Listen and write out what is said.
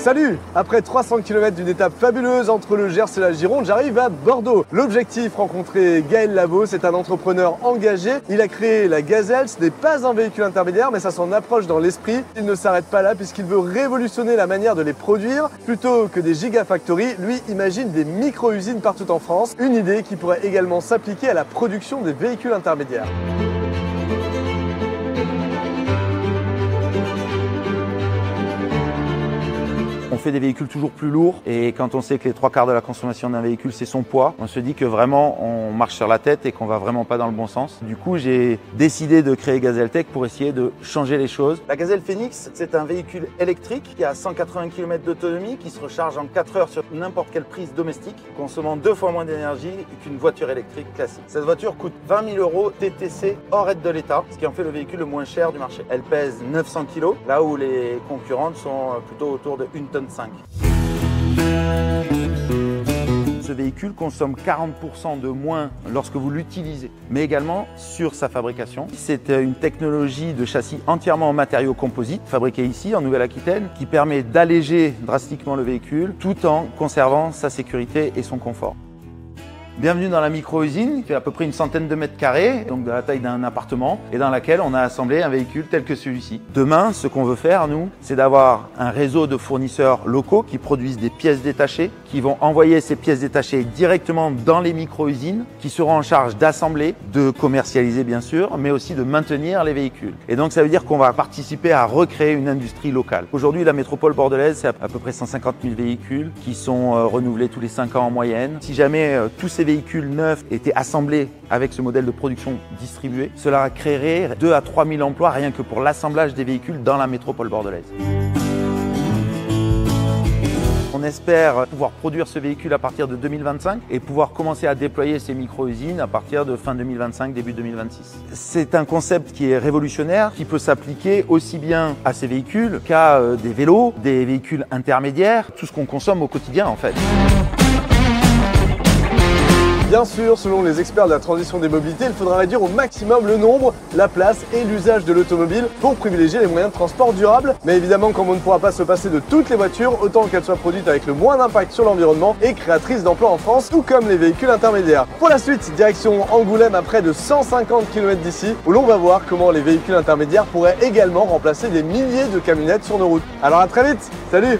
Salut! Après 300 km d'une étape fabuleuse entre le Gers et la Gironde, j'arrive à Bordeaux. L'objectif, rencontrer Gaël Lavaux, c'est un entrepreneur engagé. Il a créé la Gazelle, ce n'est pas un véhicule intermédiaire, mais ça s'en approche dans l'esprit. Il ne s'arrête pas là puisqu'il veut révolutionner la manière de les produire. Plutôt que des gigafactories, lui imagine des micro-usines partout en France. Une idée qui pourrait également s'appliquer à la production des véhicules intermédiaires. On fait des véhicules toujours plus lourds et quand on sait que les 3/4 de la consommation d'un véhicule c'est son poids, on se dit que vraiment on marche sur la tête et qu'on va vraiment pas dans le bon sens. Du coup, j'ai décidé de créer GazelleTech pour essayer de changer les choses. La Gazelle Phoenix, c'est un véhicule électrique qui a 180 km d'autonomie, qui se recharge en 4 heures sur n'importe quelle prise domestique, consommant 2 fois moins d'énergie qu'une voiture électrique classique. Cette voiture coûte 20 000 € TTC hors aide de l'État, ce qui en fait le véhicule le moins cher du marché. Elle pèse 900 kg, là où les concurrentes sont plutôt autour de 1,5 tonne. Ce véhicule consomme 40% de moins lorsque vous l'utilisez, mais également sur sa fabrication. C'est une technologie de châssis entièrement en matériaux composites, fabriqué ici en Nouvelle-Aquitaine, qui permet d'alléger drastiquement le véhicule tout en conservant sa sécurité et son confort. Bienvenue dans la micro-usine, qui fait à peu près une centaine de mètres carrés, donc de la taille d'un appartement, et dans laquelle on a assemblé un véhicule tel que celui-ci. Demain, ce qu'on veut faire, nous, c'est d'avoir un réseau de fournisseurs locaux qui produisent des pièces détachées, qui vont envoyer ces pièces détachées directement dans les micro-usines, qui seront en charge d'assembler, de commercialiser bien sûr, mais aussi de maintenir les véhicules. Et donc ça veut dire qu'on va participer à recréer une industrie locale. Aujourd'hui, la métropole bordelaise, c'est à peu près 150 000 véhicules qui sont renouvelés tous les 5 ans en moyenne. Si jamais tous ces véhicules neufs étaient assemblés avec ce modèle de production distribué, cela créerait 2 à 3 000 emplois rien que pour l'assemblage des véhicules dans la métropole bordelaise. On espère pouvoir produire ce véhicule à partir de 2025 et pouvoir commencer à déployer ces micro-usines à partir de fin 2025, début 2026. C'est un concept qui est révolutionnaire, qui peut s'appliquer aussi bien à ces véhicules qu'à des vélos, des véhicules intermédiaires, tout ce qu'on consomme au quotidien en fait. Bien sûr, selon les experts de la transition des mobilités, il faudra réduire au maximum le nombre, la place et l'usage de l'automobile pour privilégier les moyens de transport durables. Mais évidemment, comme on ne pourra pas se passer de toutes les voitures, autant qu'elles soient produites avec le moins d'impact sur l'environnement et créatrices d'emplois en France, tout comme les véhicules intermédiaires. Pour la suite, direction Angoulême à près de 150 km d'ici, où l'on va voir comment les véhicules intermédiaires pourraient également remplacer des milliers de camionnettes sur nos routes. Alors à très vite, salut!